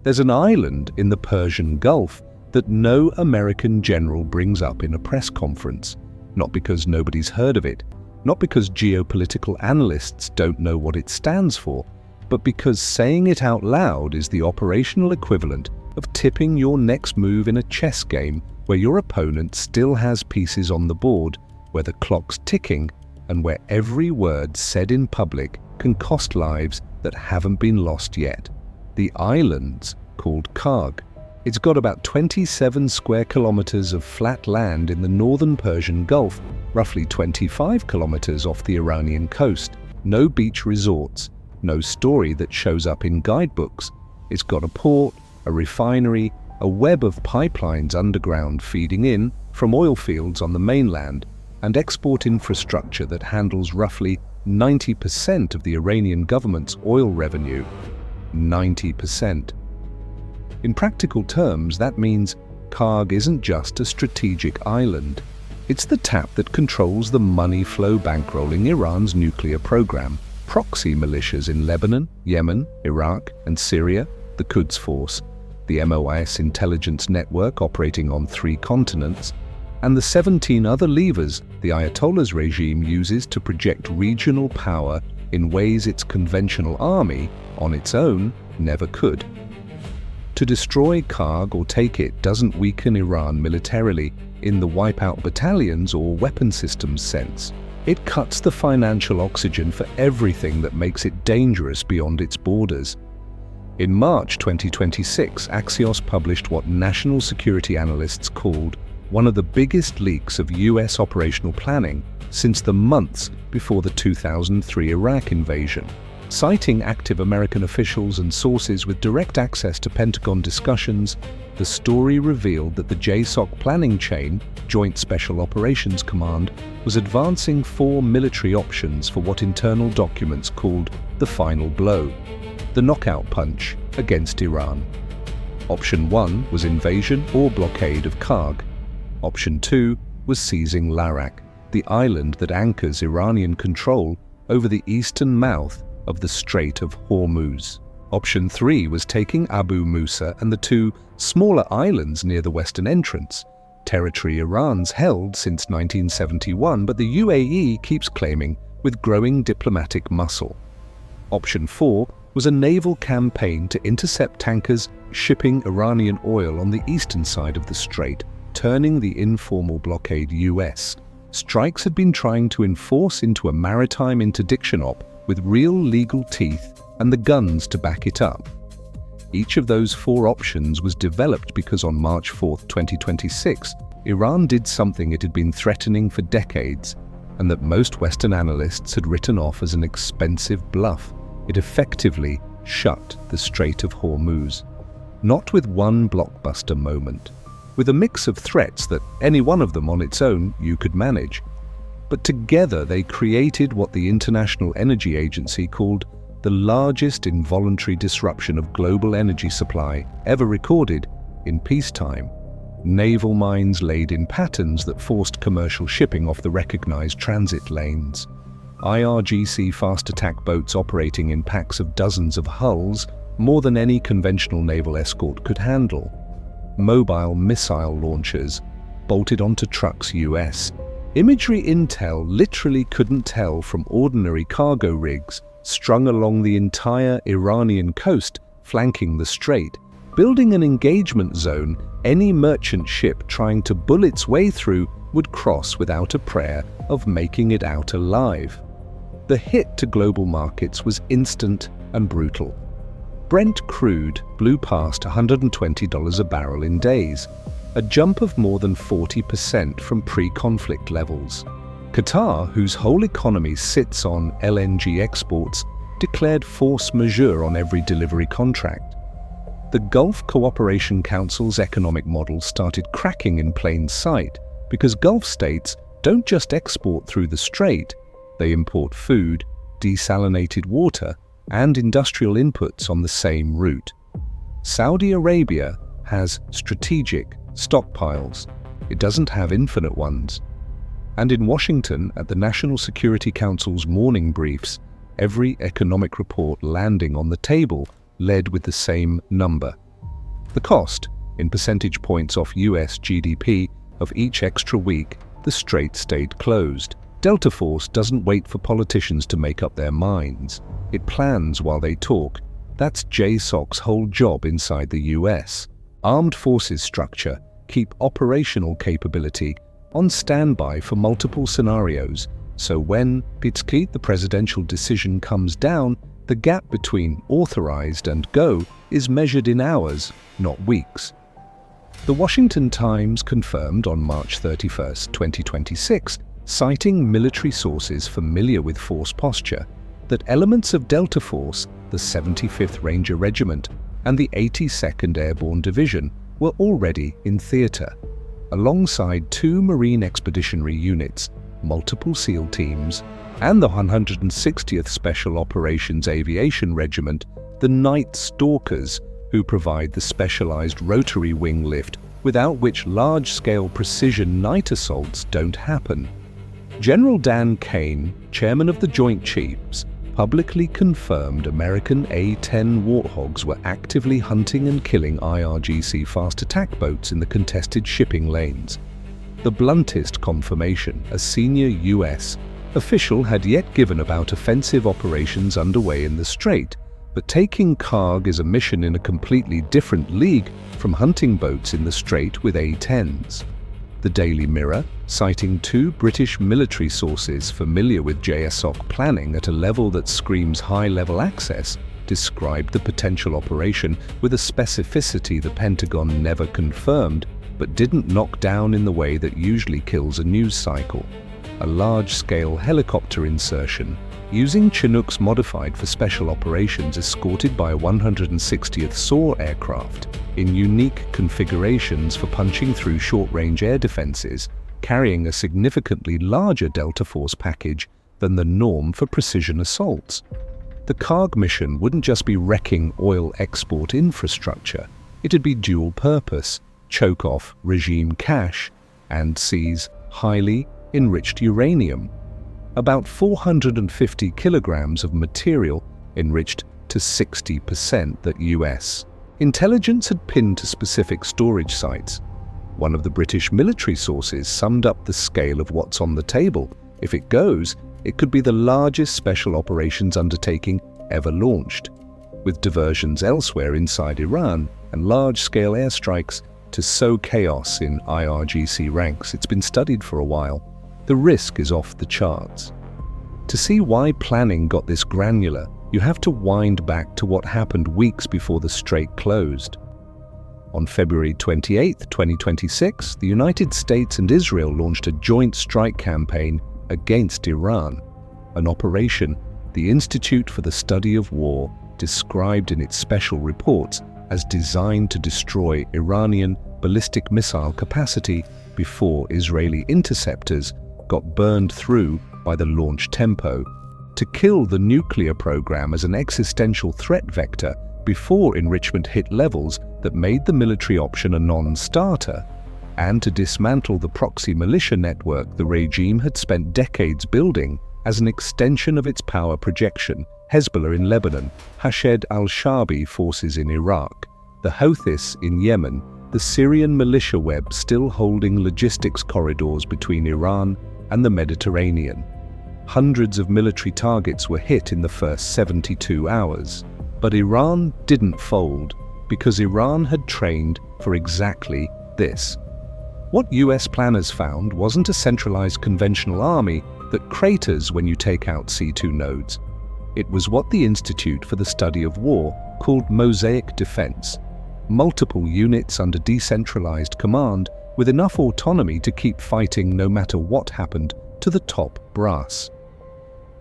There's an island in the Persian Gulf that no American general brings up in a press conference, not because nobody's heard of it, not because geopolitical analysts don't know what it stands for, but because saying it out loud is the operational equivalent of tipping your next move in a chess game where your opponent still has pieces on the board, where the clock's ticking, and where every word said in public can cost lives that haven't been lost yet. The island's called Kharg. It's got about 27 square kilometers of flat land in the northern Persian Gulf, roughly 25 kilometers off the Iranian coast. No beach resorts, no story that shows up in guidebooks. It's got a port, a refinery, a web of pipelines underground feeding in from oil fields on the mainland, and export infrastructure that handles roughly 90% of the Iranian government's oil revenue. 90%. In practical terms, that means Kharg isn't just a strategic island. It's the tap that controls the money flow bankrolling Iran's nuclear program, proxy militias in Lebanon, Yemen, Iraq, and Syria, the Quds Force, the MOIS intelligence network operating on 3 continents, and the 17 other levers the Ayatollah's regime uses to project regional power in ways its conventional army, on its own, never could. To destroy Kharg or take it doesn't weaken Iran militarily in the wipe-out battalions or weapon systems sense. It cuts the financial oxygen for everything that makes it dangerous beyond its borders. In March 2026, Axios published what national security analysts called one of the biggest leaks of US operational planning since the months before the 2003 Iraq invasion. Citing active American officials and sources with direct access to Pentagon discussions, the story revealed that the JSOC planning chain, Joint Special Operations Command, was advancing 4 military options for what internal documents called the final blow, the knockout punch against Iran. Option 1 was invasion or blockade of Kharg. Option 2 was seizing Larak, the island that anchors Iranian control over the eastern mouth of the Strait of Hormuz. Option 3 was taking Abu Musa and the 2 smaller islands near the western entrance, territory Iran's held since 1971, but the UAE keeps claiming with growing diplomatic muscle. Option 4 was a naval campaign to intercept tankers shipping Iranian oil on the eastern side of the strait, turning the informal blockade US. Strikes had been trying to enforce into a maritime interdiction op with real legal teeth and the guns to back it up. Each of those 4 options was developed because on March 4, 2026, Iran did something it had been threatening for decades, and that most Western analysts had written off as an expensive bluff. It effectively shut the Strait of Hormuz. Not with one blockbuster moment, with a mix of threats that any one of them on its own you could manage. But together they created what the International Energy Agency called the largest involuntary disruption of global energy supply ever recorded in peacetime. Naval mines laid in patterns that forced commercial shipping off the recognized transit lanes. IRGC fast attack boats operating in packs of dozens of hulls, more than any conventional naval escort could handle. Mobile missile launchers bolted onto trucks US. Imagery intel literally couldn't tell from ordinary cargo rigs strung along the entire Iranian coast flanking the strait, building an engagement zone any merchant ship trying to bull its way through would cross without a prayer of making it out alive. The hit to global markets was instant and brutal. Brent crude blew past $120 a barrel in days, a jump of more than 40% from pre-conflict levels. Qatar, whose whole economy sits on LNG exports, declared force majeure on every delivery contract. The Gulf Cooperation Council's economic model started cracking in plain sight because Gulf states don't just export through the strait, they import food, desalinated water, and industrial inputs on the same route. Saudi Arabia has strategic stockpiles. It doesn't have infinite ones. And in Washington, at the National Security Council's morning briefs, every economic report landing on the table led with the same number, The cost, in percentage points off US GDP, of each extra week the strait stayed closed. Delta Force doesn't wait for politicians to make up their minds. It plans while they talk. That's JSOC's whole job inside the US. Armed forces structure, keep operational capability on standby for multiple scenarios, so when the presidential decision comes down, the gap between authorized and go is measured in hours, not weeks. The Washington Times confirmed on March 31, 2026, citing military sources familiar with force posture, that elements of Delta Force, the 75th Ranger Regiment, and the 82nd Airborne Division were already in theater, alongside 2 Marine Expeditionary Units, multiple SEAL teams, and the 160th Special Operations Aviation Regiment, the Night Stalkers, who provide the specialized rotary wing lift without which large-scale precision night assaults don't happen. General Dan Kane, chairman of the Joint Chiefs, publicly confirmed American A-10 Warthogs were actively hunting and killing IRGC fast attack boats in the contested shipping lanes. The bluntest confirmation a senior US official had yet given about offensive operations underway in the strait, but taking Kharg is a mission in a completely different league from hunting boats in the strait with A-10s. The Daily Mirror, citing 2 British military sources familiar with JSOC planning at a level that screams high-level access, described the potential operation with a specificity the Pentagon never confirmed, but didn't knock down in the way that usually kills a news cycle. A large-scale helicopter insertion, using Chinooks modified for special operations escorted by a 160th SAW aircraft, in unique configurations for punching through short-range air defenses, carrying a significantly larger Delta Force package than the norm for precision assaults. The Kharg mission wouldn't just be wrecking oil export infrastructure, it'd be dual-purpose, choke off regime cash, and seize highly enriched uranium. About 450 kilograms of material enriched to 60% that US intelligence had pinned to specific storage sites. One of the British military sources summed up the scale of what's on the table. If it goes, it could be the largest special operations undertaking ever launched, with diversions elsewhere inside Iran and large-scale airstrikes to sow chaos in IRGC ranks. It's been studied for a while. The risk is off the charts. To see why planning got this granular, you have to wind back to what happened weeks before the strait closed. On February 28, 2026, the United States and Israel launched a joint strike campaign against Iran, an operation the Institute for the Study of War described in its special reports as designed to destroy Iranian ballistic missile capacity before Israeli interceptors got burned through by the launch tempo, to kill the nuclear program as an existential threat vector before enrichment hit levels that made the military option a non-starter, and to dismantle the proxy militia network the regime had spent decades building as an extension of its power projection, Hezbollah in Lebanon, Shahed al-Shaabi forces in Iraq, the Houthis in Yemen, the Syrian militia web still holding logistics corridors between Iran and the Mediterranean. Hundreds of military targets were hit in the first 72 hours. But Iran didn't fold because Iran had trained for exactly this. What US planners found wasn't a centralized conventional army that craters when you take out C2 nodes. It was what the Institute for the Study of War called mosaic defense, multiple units under decentralized command with enough autonomy to keep fighting no matter what happened to the top brass.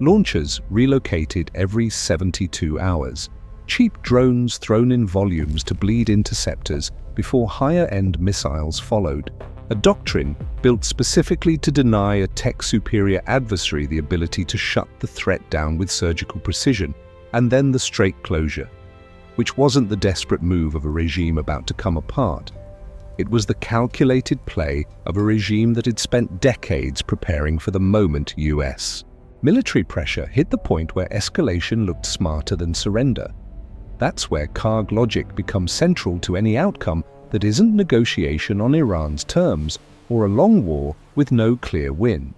Launchers relocated every 72 hours, cheap drones thrown in volumes to bleed interceptors before higher-end missiles followed, a doctrine built specifically to deny a tech-superior adversary the ability to shut the threat down with surgical precision, and then the strait closure, which wasn't the desperate move of a regime about to come apart. It was the calculated play of a regime that had spent decades preparing for the moment US. Military pressure hit the point where escalation looked smarter than surrender. That's where Kharg logic becomes central to any outcome that isn't negotiation on Iran's terms or a long war with no clear win.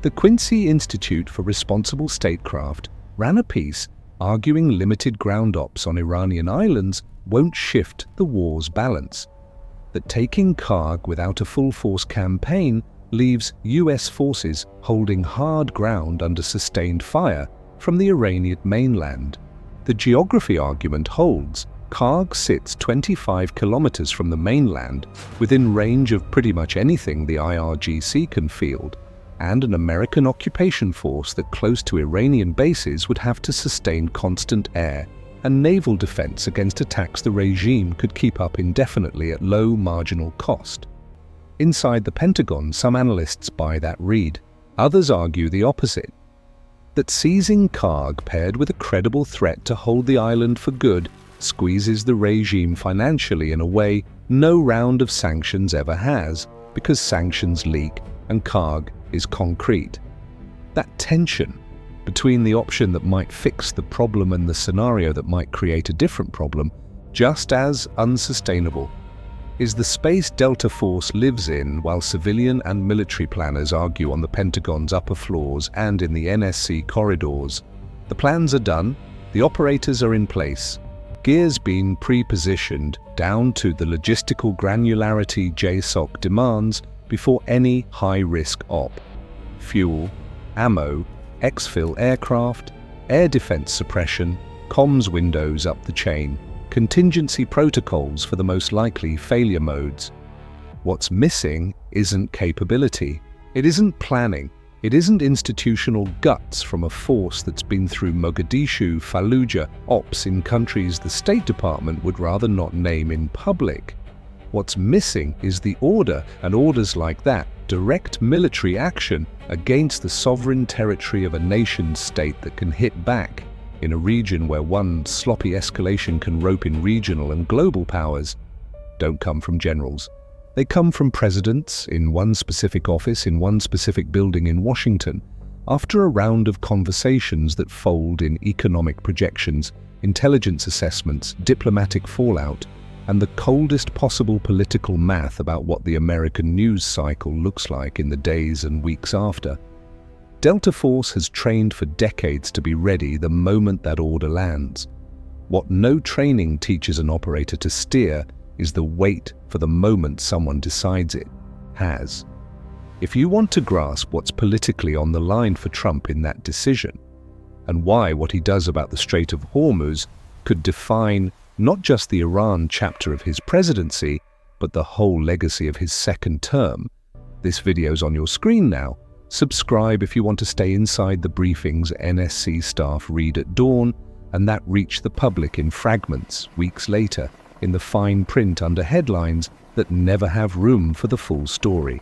The Quincy Institute for Responsible Statecraft ran a piece arguing limited ground ops on Iranian islands won't shift the war's balance, that taking Kharg without a full-force campaign leaves US forces holding hard ground under sustained fire from the Iranian mainland. The geography argument holds. Kharg sits 25 kilometers from the mainland, within range of pretty much anything the IRGC can field, and an American occupation force that close to Iranian bases would have to sustain constant air and naval defense against attacks the regime could keep up indefinitely at low marginal cost. Inside the Pentagon, some analysts buy that read. Others argue the opposite, that seizing Kharg paired with a credible threat to hold the island for good squeezes the regime financially in a way no round of sanctions ever has, because sanctions leak and Kharg is concrete. That tension between the option that might fix the problem and the scenario that might create a different problem, just as unsustainable, is the space Delta Force lives in while civilian and military planners argue on the Pentagon's upper floors and in the NSC corridors. The plans are done, the operators are in place, gears being pre-positioned down to the logistical granularity JSOC demands before any high-risk op. Fuel, ammo, exfil aircraft, air defense suppression, comms windows up the chain, contingency protocols for the most likely failure modes. What's missing isn't capability. It isn't planning. It isn't institutional guts from a force that's been through Mogadishu, Fallujah, ops in countries the State Department would rather not name in public. What's missing is the order, and orders like that, direct military action against the sovereign territory of a nation-state that can hit back in a region where one sloppy escalation can rope in regional and global powers. Don't come from generals. They come from presidents in one specific office in one specific building in Washington, after a round of conversations that fold in economic projections, intelligence assessments, diplomatic fallout, and the coldest possible political math about what the American news cycle looks like in the days and weeks after. Delta Force has trained for decades to be ready the moment that order lands. What no training teaches an operator to steer is the wait for the moment someone decides it has. If you want to grasp what's politically on the line for Trump in that decision, and why what he does about the Strait of Hormuz could define not just the Iran chapter of his presidency, but the whole legacy of his second term, this video's on your screen now. Subscribe if you want to stay inside the briefings NSC staff read at dawn, and that reach the public in fragments weeks later in the fine print under headlines that never have room for the full story.